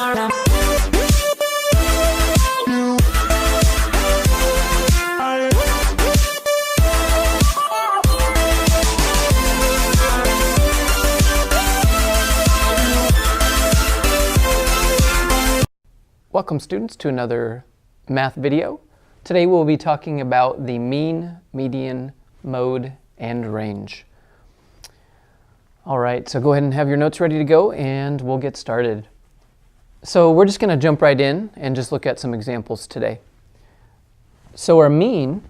Welcome students to another math video. Today we'll be talking about the mean, median, mode, and range. Alright, so go ahead and have your notes ready to go and we'll get started. So we're just going to jump right in and just look at some examples today. So our mean,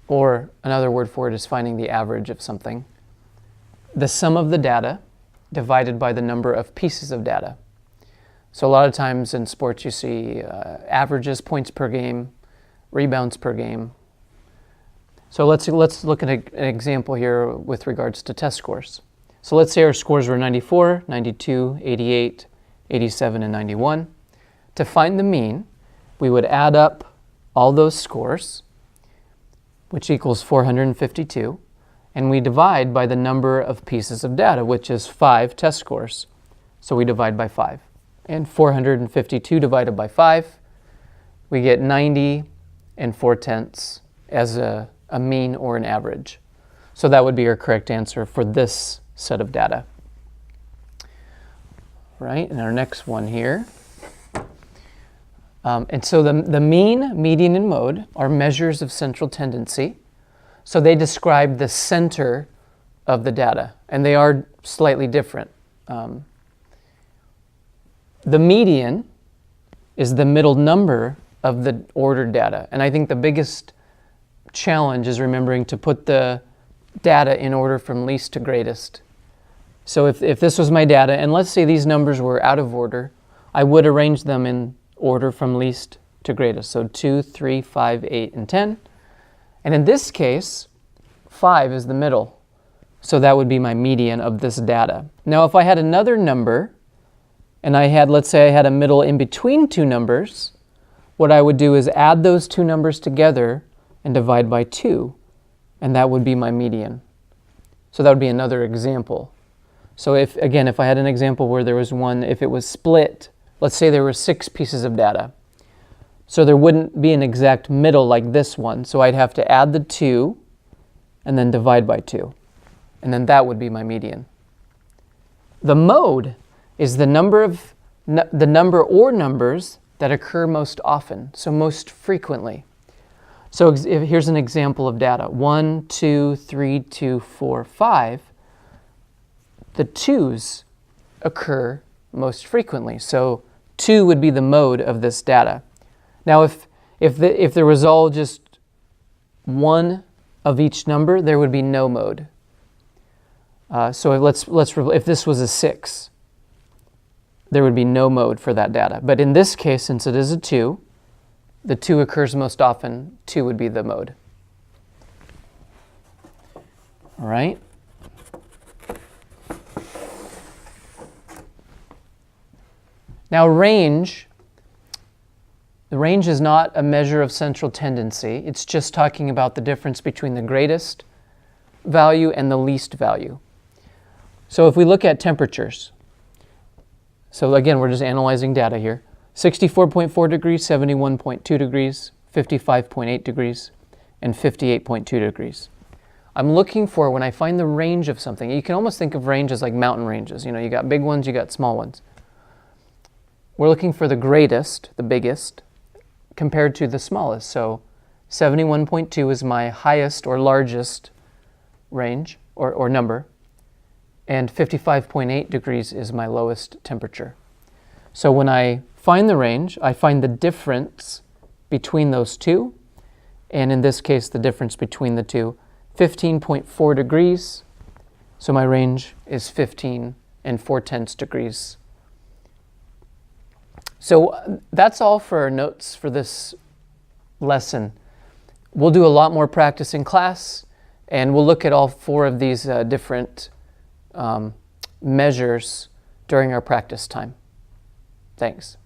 or another word for it is finding the average of something, the sum of the data divided by the number of pieces of data. So a lot of times in sports you see averages, points per game, rebounds per game. So let's look at an example here with regards to test scores. So let's say our scores were 94, 92, 88, 87, and 91. To find the mean, we would add up all those scores, which equals 452, and we divide by the number of pieces of data, which is 5 test scores. So we divide by 5. And 452 divided by 5, we get 90 and 4/10 as a mean or an average. So that would be our correct answer for this set of data. Right, and our next one here. And so the mean, median, and mode are measures of central tendency. So they describe the center of the data, and they are slightly different. The median is the middle number of the ordered data. And I think the biggest challenge is remembering to put the data in order from least to greatest. So if this was my data, and let's say these numbers were out of order, I would arrange them in order from least to greatest. So 2, 3, 5, 8, and 10. And in this case, 5 is the middle. So that would be my median of this data. Now if I had another number, and let's say I had a middle in between two numbers, what I would do is add those two numbers together and divide by 2, and that would be my median. So that would be another example. So if I had an example where there was one, if it was split, let's say there were 6 pieces of data. So there wouldn't be an exact middle like this one, so I'd have to add the 2 and then divide by 2, and then that would be my median. The mode is the number or numbers that occur most often, so most frequently. So here's an example of data. 1, 2, 3, 2, 4, 5. The 2's occur most frequently. So 2 would be the mode of this data. Now if there was all just one of each number, there would be no mode. So if this was a 6, there would be no mode for that data. But in this case, since it is a 2, the 2 occurs most often, 2 would be the mode. All right? Now range, the range is not a measure of central tendency. It's just talking about the difference between the greatest value and the least value. So if we look at temperatures, so again, we're just analyzing data here. 64.4 degrees, 71.2 degrees, 55.8 degrees, and 58.2 degrees. I'm looking for, when I find the range of something, you can almost think of range as like mountain ranges. You know, you got big ones, you got small ones. We're looking for the greatest, the biggest, compared to the smallest. So 71.2 is my highest or largest range or number. And 55.8 degrees is my lowest temperature. So when I find the range, I find the difference between those two, and in this case, the difference between the two, 15.4 degrees, so my range is 15 and 4/10 degrees. So that's all for our notes for this lesson. We'll do a lot more practice in class, and we'll look at all 4 of these different measures during our practice time. Thanks.